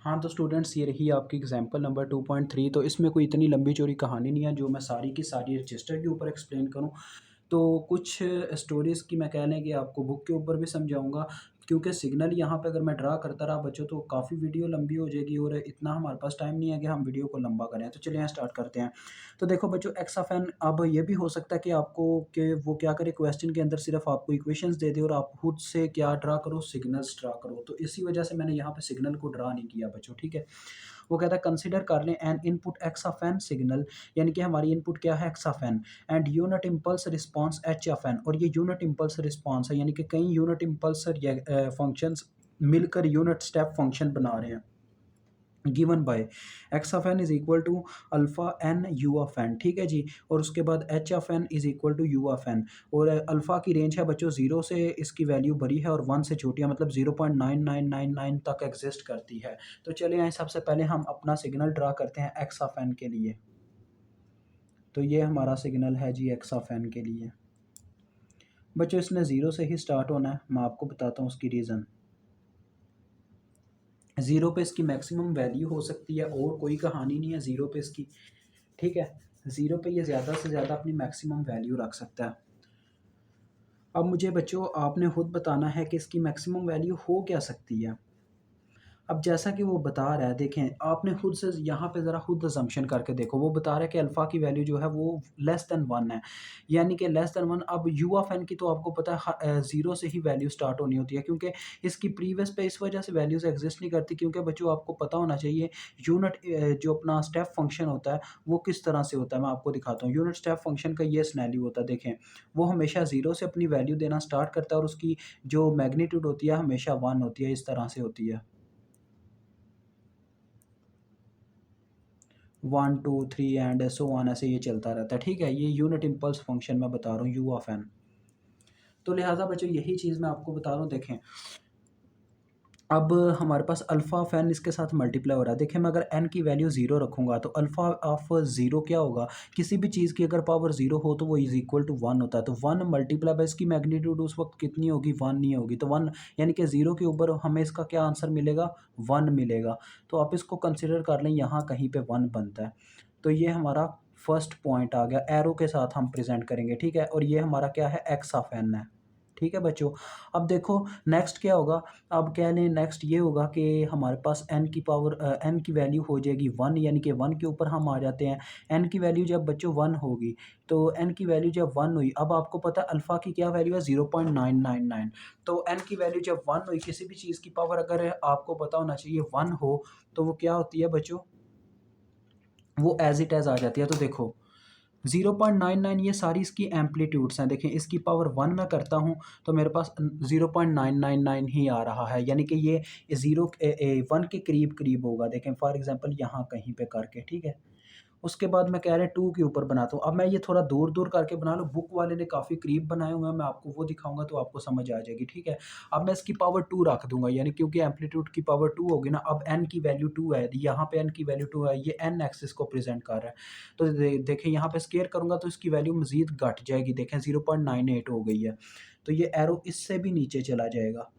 हाँ, तो स्टूडेंट्स ये रही आपकी एग्जांपल नंबर 2.3। तो इसमें कोई इतनी लंबी चौड़ी कहानी नहीं है जो मैं सारी की सारी रजिस्टर के ऊपर एक्सप्लेन करूँ। तो कुछ स्टोरीज़ की मैं कह लें कि आपको बुक के ऊपर भी समझाऊँगा, क्योंकि सिग्नल यहाँ पे अगर मैं ड्रा करता रहा बच्चों तो काफ़ी वीडियो लंबी हो जाएगी और इतना हमारे पास टाइम नहीं है कि हम वीडियो को लंबा करें। तो चलिए यहाँ स्टार्ट करते हैं। तो देखो बच्चों, एक्स ऑफ एन, अब ये भी हो सकता है कि आपको कि वो क्या करे, क्वेश्चन के अंदर सिर्फ़ आपको इक्वेशंस दे दे और आप खुद से क्या ड्रा करो, सिग्नल्स ड्रा करो। तो इसी वजह से मैंने यहाँ पे सिग्नल को ड्रा नहीं किया बच्चों, ठीक है। वो कहता है कंसीडर कर लें n input x of n signal, यानी कि हमारी इनपुट क्या है, x of n, and unit impulse response h of n, और ये यूनिट इम्पल्स रिस्पॉन्स है, यानी कि कई यूनिट इम्पल्स फंक्शंस मिलकर यूनिट स्टेप फंक्शन बना रहे हैं। Given by x of n is equal to alpha n u of n, ठीक है जी। और उसके बाद h of n is equal to you of n, और अल्फा की रेंज है बच्चों 0 से इसकी वैल्यू बड़ी है और 1 से छोटी है, मतलब 0.9999 तक एग्जिस्ट करती है। तो चलिए यहाँ सबसे पहले हम अपना सिग्नल ड्रा करते हैं एक्स ऑफ एन के लिए। तो ये हमारा सिग्नल है जी एक्स ऑफ एन के लिए। बच्चों इसने 0 से ही स्टार्ट होना है, मैं आपको बताता हूँ उसकी रीज़न। 0 पे इसकी मैक्सिमम वैल्यू हो सकती है और कोई कहानी नहीं है 0 पे इसकी, ठीक है। 0 पे ये ज़्यादा से ज़्यादा अपनी मैक्सिमम वैल्यू रख सकता है। अब मुझे बच्चों आपने खुद बताना है कि इसकी मैक्सिमम वैल्यू हो क्या सकती है। अब जैसा कि वो बता रहा है, देखें आपने खुद से यहाँ पे ज़रा खुद असम्पशन करके देखो। वो बता रहा है कि अल्फ़ा की वैल्यू जो है वो लेस देन 1 है, यानी कि लेस देन 1। अब यू ऑफ एन की तो आपको पता है 0 से ही वैल्यू स्टार्ट होनी होती है, क्योंकि इसकी प्रीवियस पे इस वजह से वैल्यूज़ एग्जिस्ट नहीं करती, क्योंकि बच्चों आपको पता होना चाहिए यूनिट जो अपना स्टेप फंक्शन होता है वो किस तरह से होता है। मैं आपको दिखाता हूँ। यूनिट स्टेप फंक्शन का ये सिनेरियो होता है, देखें वो हमेशा 0 से अपनी वैल्यू देना स्टार्ट करता है और उसकी जो मैग्नीट्यूड होती है हमेशा 1 होती है, इस तरह से होती है 1 2 3 एंड सो ऑन, ऐसे ये चलता रहता है, ठीक है। ये यूनिट इम्पल्स फंक्शन मैं बता रहा हूँ यू ऑफ एन। तो लिहाजा बच्चों यही चीज़ मैं आपको बता रहा हूँ। देखें अब हमारे पास अल्फ़ा ऑफ एन इसके साथ मल्टीप्लाई हो रहा है। देखिए मैं अगर एन की वैल्यू 0 रखूँगा तो अल्फ़ा ऑफ 0 क्या होगा, किसी भी चीज़ की अगर पावर 0 हो तो वो इज़ इक्वल टू 1 होता है। तो 1 मल्टीप्लाई बाय इसकी मैग्नीट्यूड उस वक़्त कितनी होगी, 1 नहीं होगी। तो 1 यानी कि 0 के ऊपर हमें इसका क्या आंसर मिलेगा, 1 मिलेगा। तो आप इसको कंसिडर कर लें, यहाँ कहीं पे 1 बनता है। तो ये हमारा फर्स्ट पॉइंट आ गया, एरो के साथ हम प्रेज़ेंट करेंगे, ठीक है। और ये हमारा क्या है, एक्स ऑफ एन है, ठीक है बच्चों। अब देखो नेक्स्ट क्या होगा। अब कह लें नेक्स्ट ये होगा कि हमारे पास n की वैल्यू हो जाएगी 1, यानी कि 1 के ऊपर हम आ जाते हैं। n की वैल्यू जब बच्चों 1 होगी, तो n की वैल्यू जब 1 हुई, अब आपको पता है अल्फ़ा की क्या वैल्यू है, 0.999। तो n की वैल्यू जब 1 हुई, किसी भी चीज़ की पावर अगर आपको पता होना चाहिए 1 हो, तो वो क्या होती है बच्चों, वो एज़ इट एज़ आ जाती है। तो देखो 0.99 ये सारी इसकी एम्पलीट्यूड्स हैं। देखें इसकी पावर 1 मैं करता हूँ तो मेरे पास 0.999 ही आ रहा है, यानी कि ये 1 के करीब करीब होगा। देखें फॉर एग्ज़ाम्पल यहाँ कहीं पे करके, ठीक है। उसके बाद मैं कह रहे हैं 2 के ऊपर बनाता हूँ। अब मैं ये थोड़ा दूर-दूर करके बना लूँ, बुक वाले ने काफ़ी करीब बनाए हुए हैं, मैं आपको वो दिखाऊँगा तो आपको समझ आ जाएगी, ठीक है। अब मैं इसकी पावर 2 रख दूँगा, यानी क्योंकि एम्पलीट्यूड की पावर 2 होगी ना, अब n की वैल्यू 2 है, यहाँ पे n की वैल्यू 2 है, ये n एक्सिस को प्रेज़ेंट कर रहा है। तो देखें यहाँ पे स्क्वायर करूँगा तो इसकी वैल्यू मज़ीद घट जाएगी, देखें 0.98 हो गई है। तो ये एरो इससे भी नीचे चला जाएगा,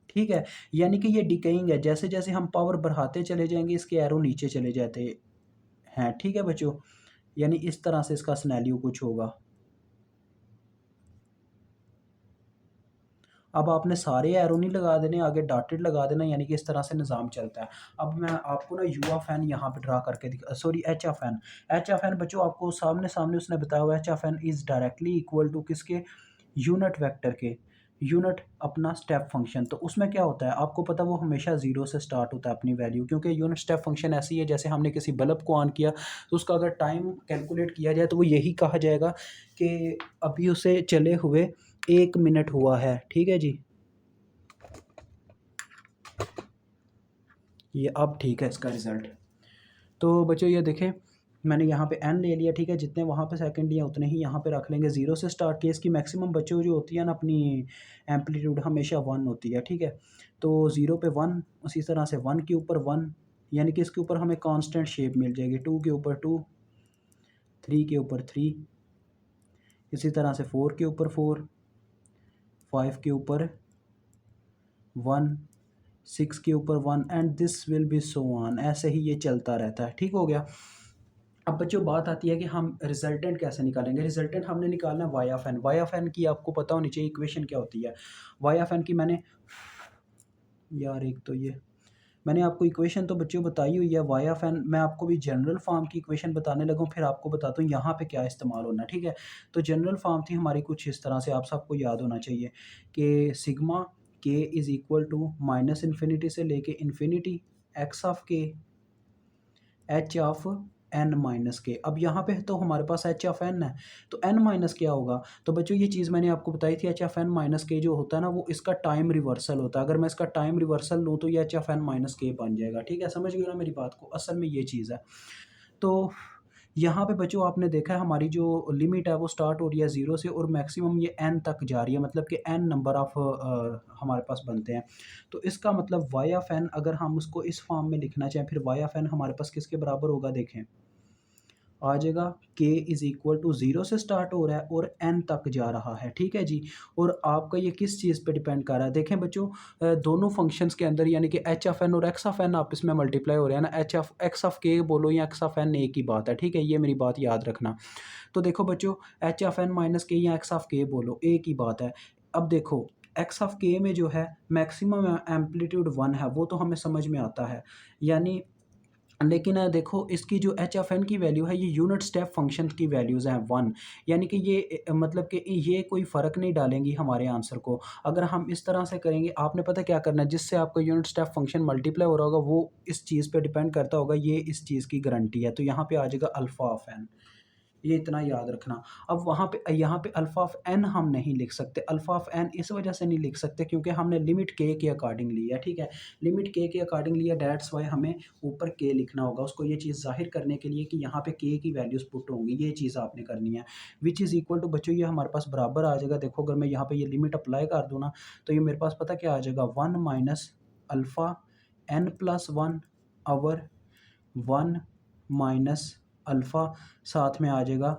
ठीक है। यानी कि ये डिकेइंग है, जैसे-जैसे हम पावर बढ़ाते चले जाएँगे इसके एरो नीचे चले जाते हैं, ठीक है बच्चों। यानी इस तरह से इसका सिनेरियो कुछ होगा। अब आपने सारे एरो नहीं लगा देने, आगे डॉटेड लगा देना, यानी कि इस तरह से निज़ाम चलता है। अब मैं आपको ना यू ऑफ एन यहाँ पे ड्रा करके sorry h of n. H of n बच्चों आपको सामने-सामने उसने बताया हुआ है, h of n is directly equal to किसके, यूनिट वेक्टर के। यूनिट अपना स्टेप फंक्शन, तो उसमें क्या होता है आपको पता है, वो हमेशा 0 से स्टार्ट होता है अपनी वैल्यू, क्योंकि यूनिट स्टेप फंक्शन ऐसी है जैसे हमने किसी बल्ब को ऑन किया तो उसका अगर टाइम कैलकुलेट किया जाए तो वो यही कहा जाएगा कि अभी उसे चले हुए 1 मिनट हुआ है, ठीक है जी। ये अब ठीक है इसका रिज़ल्ट। तो बच्चों ये देखें मैंने यहाँ पे n ले लिया, ठीक है। जितने वहाँ पे सेकंड लिए उतने ही यहाँ पे रख लेंगे। 0 से स्टार्ट किया, इसकी मैक्सिमम बच्चों जो होती है ना अपनी एम्पलीट्यूड हमेशा 1 होती है, ठीक है। तो 0 पे 1, उसी तरह से 1 के ऊपर 1, यानी कि इसके ऊपर हमें कांस्टेंट शेप मिल जाएगी। 2 के ऊपर 2, 3 के ऊपर 3, इसी तरह से 4 के ऊपर 4, 5 के ऊपर 1, 6 के ऊपर 1 and this will be so on, ऐसे ही ये चलता रहता है। ठीक हो गया। अब बच्चों बात आती है कि हम रिजल्टेंट कैसे निकालेंगे। रिजल्टेंट हमने निकालना है y of n. Y of n की आपको पता होनी चाहिए इक्वेशन क्या होती है। वाई ऑफ एन की मैंने आपको इक्वेशन तो बच्चों बताई हुई है। वाई ऑफ एन मैं आपको भी जनरल फॉर्म की इक्वेशन बताने लगूँ, फिर आपको बताता हूँ यहाँ पे क्या इस्तेमाल होना है। ठीक है, तो जनरल फॉर्म थी हमारी कुछ इस तरह से, आप सबको याद होना चाहिए कि sigma k is equal to minus infinity से लेके infinity x of k h of n minus k. अब यहाँ पे तो हमारे पास एच ऑफ एन है, तो एन माइनस क्या होगा। तो बच्चों ये चीज़ मैंने आपको बताई थी, एच ऑफ एन माइनस के जो होता है ना, वो इसका टाइम रिवर्सल होता है। अगर मैं इसका टाइम रिवर्सल लूँ तो ये एच ऑफ एन माइनस के बन जाएगा। ठीक है, समझ गए ना मेरी बात को, असल में ये चीज़ है। तो यहाँ पे बच्चों आपने देखा है हमारी जो लिमिट है वो स्टार्ट हो रही है 0 से और मैक्सिमम ये n तक जा रही है, मतलब कि n नंबर ऑफ हमारे पास बनते हैं। तो इसका मतलब y ऑफ n अगर हम उसको इस फॉर्म में लिखना चाहें, फिर y ऑफ n हमारे पास किसके बराबर होगा, देखें आ जाएगा k इज़ इक्वल टू 0 से स्टार्ट हो रहा है और n तक जा रहा है। ठीक है जी, और आपका ये किस चीज़ पे डिपेंड कर रहा है। देखें बच्चों, दोनों फंक्शंस के अंदर यानी कि एच ऑफ एन और एक्स ऑफ एन आपस में मल्टीप्लाई हो रहे हैं ना, एच ऑफ एक्स ऑफ के बोलो या एक्स ऑफ एन, एक ही बात है। ठीक है, ये मेरी बात याद रखना। तो देखो बच्चों, एच ऑफ एन माइनस के या एक्स ऑफ के बोलो, एक ही बात है। अब देखो एक्स ऑफ के में जो है मैक्सिमम एम्पलीट्यूड 1 है, वो तो हमें समझ में आता है, यानी लेकिन देखो इसकी जो एच ऑफ एन की वैल्यू है ये यूनिट स्टेप फंक्शन की वैल्यूज़ हैं 1, यानी कि ये मतलब कि ये कोई फ़र्क नहीं डालेंगी हमारे आंसर को। अगर हम इस तरह से करेंगे, आपने पता क्या करना है, जिससे आपका यूनिट स्टेप फंक्शन मल्टीप्लाई हो रहा होगा वो इस चीज़ पे डिपेंड करता होगा, ये इस चीज़ की गारंटी है। तो यहाँ पे आ जाएगा अल्फ़ा ऑफ एन, ये इतना याद रखना। अब वहाँ पे यहाँ पे अल्फ़ा ऑफ एन हम नहीं लिख सकते। अल्फ़ा ऑफ एन इस वजह से नहीं लिख सकते क्योंकि हमने लिमिट के अकॉर्डिंग ली है। ठीक है, लिमिट के अकॉर्डिंग लिया, दैट्स वाई हमें ऊपर के लिखना होगा उसको, ये चीज़ ज़ाहिर करने के लिए कि यहाँ पे के की वैल्यूज़ पुट होंगी, ये चीज़ आपने करनी है। विच इज़ इक्वल टू बच्चों ये हमारे पास बराबर आ जाएगा। देखो अगर मैं यहाँ पे ये लिमिट अप्लाई कर दूँ ना, तो ये मेरे पास पता क्या आ जाएगा, 1 minus alpha n plus 1 over 1 minus alpha, साथ में आ जाएगा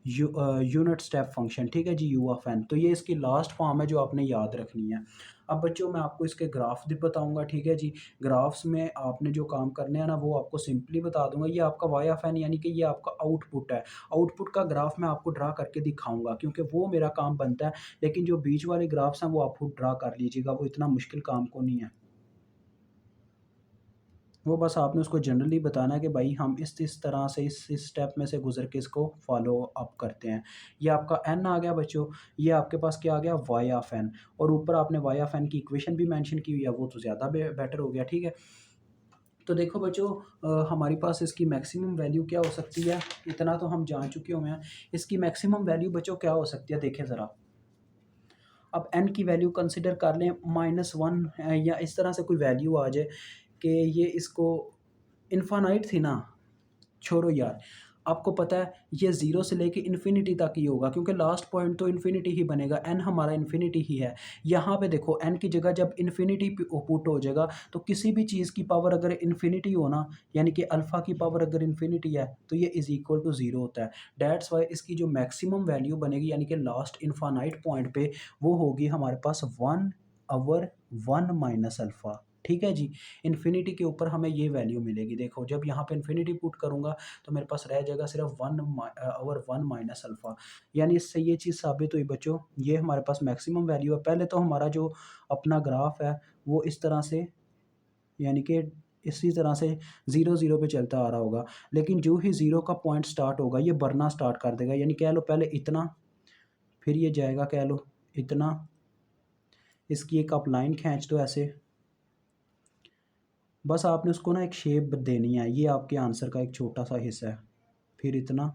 यूनिट स्टेप फंक्शन। ठीक है जी, यू ऑफ एन। तो ये इसकी लास्ट फॉर्म है जो आपने याद रखनी है। अब बच्चों मैं आपको इसके ग्राफ भी बताऊंगा। ठीक है जी, ग्राफ्स में आपने जो काम करने हैं ना वो आपको सिंपली बता दूंगा। ये आपका वाई ऑफ एन यानी कि ये आपका आउटपुट है। आउटपुट का ग्राफ मैं आपको ड्रा करके दिखाऊंगा क्योंकि वो मेरा काम बनता है, लेकिन जो बीच वाले ग्राफ्स हैं वो आप खुद ड्रा कर लीजिएगा, वो इतना मुश्किल काम को नहीं है। वो बस आपने उसको जनरली बताना है कि भाई हम इस तरह से इस स्टेप में से गुज़र के इसको फॉलो अप करते हैं। ये आपका एन आ गया बच्चों, ये आपके पास क्या आ गया, वाई ऑफ एन, और ऊपर आपने वाई ऑफ एन की इक्वेशन भी मेंशन की हुई है, वो तो ज़्यादा बेटर हो गया। ठीक है, तो देखो बच्चों, हमारे पास इसकी मैक्सिमम वैल्यू क्या हो सकती है, इतना तो हम जान चुके हुए हैं। इसकी मैक्सिमम वैल्यू बच्चों क्या हो सकती है, देखें ज़रा। अब एन की वैल्यू कंसिडर कर लें -1 या इस तरह से कोई वैल्यू आ जाए कि ये इसको इनफानाइट थी ना, छोड़ो यार। आपको पता है ये 0 से लेके इन्फिनिटी तक ही होगा क्योंकि लास्ट पॉइंट तो इन्फिनिटी ही बनेगा, एन हमारा इन्फिनिटी ही है। यहाँ पे देखो एन की जगह जब इन्फिनिटी पुट हो जाएगा तो किसी भी चीज़ की पावर अगर इन्फिनिटी हो ना, यानी कि अल्फ़ा की पावर अगर इन्फिनिटी है तो ये इज़ इक्वल टू 0 होता है। दैट्स वाई इसकी जो मैक्सिमम वैल्यू बनेगी यानी कि लास्ट इनफानाइट पॉइंट पे वो होगी हमारे पास 1 ओवर 1 माइनस अल्फ़ा। ठीक है जी, इन्फिनिटी के ऊपर हमें ये वैल्यू मिलेगी। देखो जब यहाँ पे इन्फिनिटी पुट करूँगा तो मेरे पास रह जाएगा सिर्फ 1 ओवर 1 माइनस अल्फ़ा, यानी इससे ये चीज़ साबित हुई बच्चों, ये हमारे पास मैक्सिमम वैल्यू है। पहले तो हमारा जो अपना ग्राफ है वो इस तरह से, यानी कि इसी तरह से 0 0 पे चलता आ रहा होगा, लेकिन जो ही 0 का पॉइंट स्टार्ट होगा ये बढ़ना स्टार्ट कर देगा, यानी कह लो पहले इतना, फिर ये जाएगा कह लो इतना, इसकी एक आप लाइन खींच दो ऐसे, बस आपने उसको ना एक शेप देनी है, ये आपके आंसर का एक छोटा सा हिस्सा है। फिर इतना,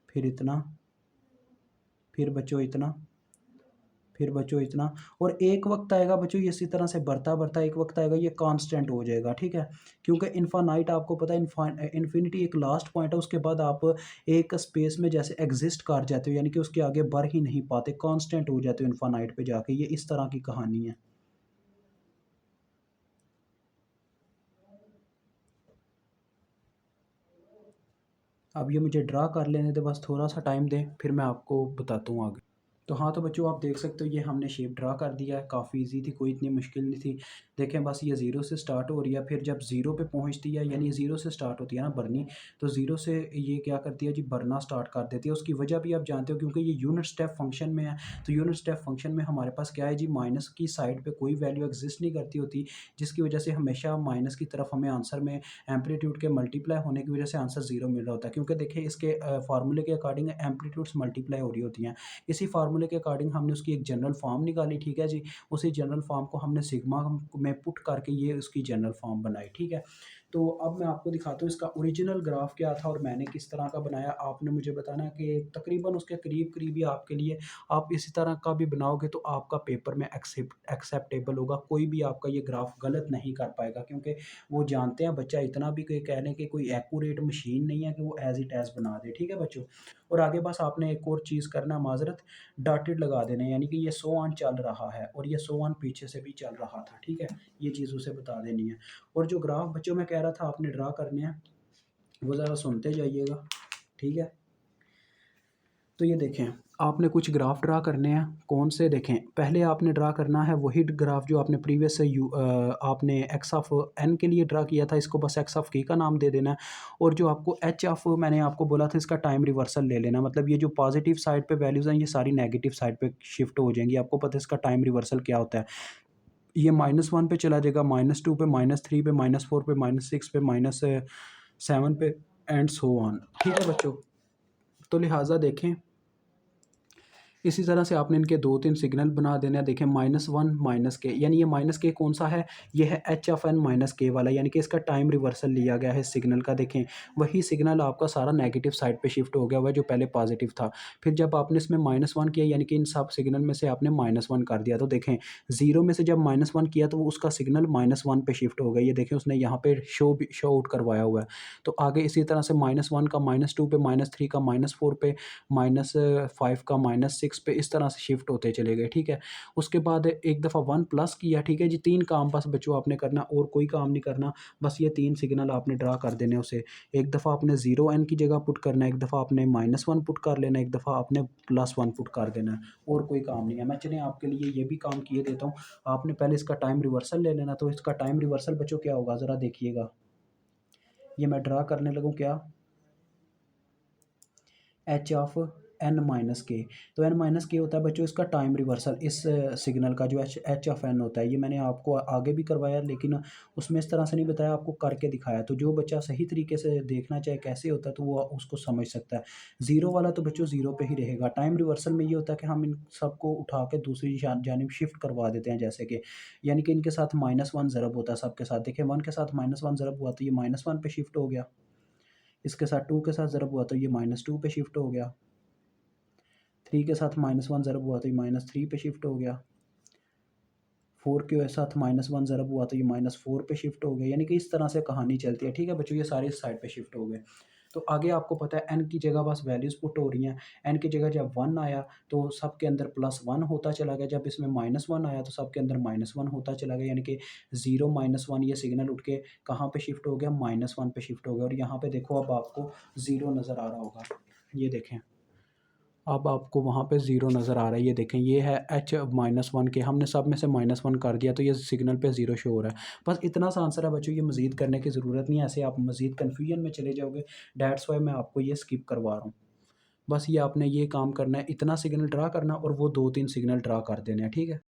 फिर इतना, फिर बच्चों इतना, फिर बच्चों इतना, और एक वक्त आएगा बच्चों ये इसी तरह से बढ़ता बढ़ता एक वक्त आएगा ये कांस्टेंट हो जाएगा। ठीक है, क्योंकि इनफानाइट आपको पता है इन्फिनिटी एक लास्ट पॉइंट है, उसके बाद आप एक स्पेस में जैसे एग्जिस्ट कर जाते हो, यानी कि उसके आगे बढ़ ही नहीं पाते, कांस्टेंट हो जाते हो इनफानाइट पे जाके, ये इस तरह की कहानी है। अब ये मुझे ड्रा कर लेने दे, बस थोड़ा सा टाइम दें फिर मैं आपको बताता हूँ आगे। तो हाँ, तो बच्चों आप देख सकते हो ये हमने शेप ड्रा कर दिया है, काफ़ी ईज़ी थी, कोई इतनी मुश्किल नहीं थी। देखें बस ये ज़ीरो से स्टार्ट हो रही है, फिर जब ज़ीरो पे पहुँचती है यानी ज़ीरो से स्टार्ट होती है ना भरनी, तो ज़ीरो से ये क्या करती है जी भरना स्टार्ट कर देती है। उसकी वजह भी आप जानते हो क्योंकि ये यूनिट स्टेप फंक्शन में है, तो यूनिट स्टेप फंक्शन में हमारे पास क्या है जी माइनस की साइड पे कोई वैल्यू एक्ज़िस्ट नहीं करती होती, जिसकी वजह से हमेशा माइनस की तरफ हमें आंसर में एम्पलीट्यूड के मल्टीप्लाई होने की वजह से आंसर ज़ीरो मिल रहा होता है। क्योंकि देखिए इसके फ़ॉर्मूले के अकॉर्डिंग एम्पलीट्यूड्स मल्टीप्लाई हो रही होती हैं। इसी फार्मूले के अकॉर्डिंग हमने उसकी एक जनरल फॉर्म निकाली, ठीक है जी। उसी जनरल फॉर्म को हमने सिग्मा में पुट करके ये उसकी जनरल फॉर्म बनाई, ठीक है। तो अब मैं आपको दिखाता हूँ इसका ओरिजिनल ग्राफ क्या था और मैंने किस तरह का बनाया। आपने मुझे बताना कि तकरीबन उसके करीब-करीब ही आपके लिए आप इसी तरह का भी बनाओगे तो आपका पेपर में एक्सेप्टेबल होगा। कोई भी आपका ये ग्राफ गलत नहीं कर पाएगा क्योंकि वो जानते हैं बच्चा इतना भी कोई कहने की कोई एक्यूरेट मशीन नहीं है कि वो एज़ इट एज़ बना दे, ठीक है बच्चों। और आगे बस आपने एक और चीज़ करना है माज़रत, डॉटेड लगा देने हैं, यानी कि ये सो ऑन चल रहा है और ये सो ऑन पीछे से भी चल रहा था, ठीक है? ये चीज़ उसे बता देनी है। और जो ग्राफ बच्चों मैं कह रहा था आपने ड्रा करने हैं, वो ज़रा सुनते जाइएगा, ठीक है? तो ये देखें, आपने कुछ ग्राफ ड्रा करने हैं, कौन से देखें, पहले आपने ड्रा करना है वही ग्राफ जो आपने प्रीवियस से आपने एक्स ऑफ एन के लिए ड्रा किया था, इसको बस एक्स ऑफ के का नाम दे देना है। और जो आपको एच ऑफ मैंने आपको बोला था इसका टाइम रिवर्सल ले लेना, मतलब ये जो पॉजिटिव साइड पे वैल्यूज़ हैं ये सारी नेगेटिव साइड पे शिफ्ट हो जाएँगी। आपको पता है इसका टाइम रिवर्सल क्या होता है। ये -1 पे चला जाएगा, -2 पे, -3 पे, -4 पे, -6 पे, -7 पे एंड सो ऑन, ठीक है बच्चों? तो लिहाज़ा देखें इसी तरह से आपने इनके 2-3 सिग्नल बना देने हैं। देखें -1 -k यानी ये -k कौन-सा है? ये है एच ऑफ़ एन -k वाला, यानी कि इसका टाइम रिवर्सल लिया गया है सिग्नल का। देखें वही सिग्नल आपका सारा नेगेटिव साइड पे शिफ्ट हो गया हुआ है जो पहले पॉज़िटिव था। फिर जब आपने इसमें -1 किया यानी कि इन सब सिग्नल में से आपने -1 कर दिया। तो देखें 0 में से जब -1 किया तो वो उसका सिग्नल -1 पे शिफ्ट हो गया। ये देखें उसने यहाँ पे शो आउट करवाया हुआ है। तो आगे इसी तरह से -1 का -2 पे, -3 का -4 पे, -5 का -6 पे इस तरह से शिफ्ट होते चले गए, ठीक है। उसके बाद एक दफ़ा 1 प्लस किया, ठीक है जी। 3 काम बस बच्चों आपने करना और कोई काम नहीं करना, बस ये 3 सिग्नल आपने ड्रा कर देने उसे। एक दफ़ा आपने 0 एन की जगह पुट करना है, एक दफ़ा आपने -1 पुट कर लेना है, एक दफ़ा आपने +1 पुट कर देना है, और कोई काम नहीं है। मैं चलें आपके लिए ये भी काम किए देता हूँ। आपने पहले इसका टाइम रिवर्सल ले लेना, तो इसका टाइम रिवर्सल बच्चों क्या होगा ज़रा देखिएगा। ये मैं ड्रा करने लगूँ क्या? एच ऑफ एन माइनस के। तो एन माइनस के होता है बच्चों इसका टाइम रिवर्सल, इस सिग्नल का जो एच ऑफ एन होता है। ये मैंने आपको आगे भी करवाया लेकिन उसमें इस तरह से नहीं बताया, आपको करके दिखाया। तो जो बच्चा सही तरीके से देखना चाहे कैसे होता है तो वो उसको समझ सकता है। ज़ीरो वाला तो बच्चों ज़ीरो पे ही रहेगा। टाइम रिवर्सल में ये होता है कि हम इन सबको उठा के दूसरी जानिब शिफ्ट करवा देते हैं, जैसे कि यानी कि इनके साथ -1 ज़रब होता है सबके साथ। देखिए 1 के साथ -1 ज़रब हुआ तो ये -1 पे शिफ्ट हो गया। इसके साथ 2 के साथ ज़रब हुआ तो ये -2 पे शिफ्ट हो गया। 3 के साथ -1 ज़रब हुआ तो ये -3 पे शिफ्ट हो गया। 4 के साथ -1 ज़रब हुआ तो ये -4 पे शिफ्ट हो गया। यानी कि इस तरह से कहानी चलती है, ठीक है बच्चों? ये सारे इस साइड पे शिफ्ट हो गए। तो आगे आपको पता है n की जगह बस वैल्यूज़ पुट हो रही हैं। n की जगह जब 1 आया तो सबके अंदर +1 होता चला गया। जब इसमें -1 आया तो सबके अंदर -1 होता चला गया। यानी कि 0 -1 ये सिग्नल उठ के कहाँ पे शिफ्ट हो गया? -1 पे शिफ्ट हो गया। और यहाँ पे देखो अब आपको 0 नज़र आ रहा होगा। ये देखें। अब आपको वहाँ पे ज़ीरो नज़र आ रहा है, ये देखें ये है -1 के, हमने सब में से -1 कर दिया तो ये सिग्नल पे ज़ीरो शो हो रहा है। बस इतना सा आंसर है बच्चों, ये मज़ीद करने की ज़रूरत नहीं है, ऐसे आप मज़ीद कन्फ्यूजन में चले जाओगे। दैट्स व्हाई मैं आपको ये स्किप करवा रहा हूँ। बस ये आपने ये काम करना है, इतना सिग्नल ड्रा करना और वो 2-3 सिग्नल ड्रा कर देने हैं, ठीक है?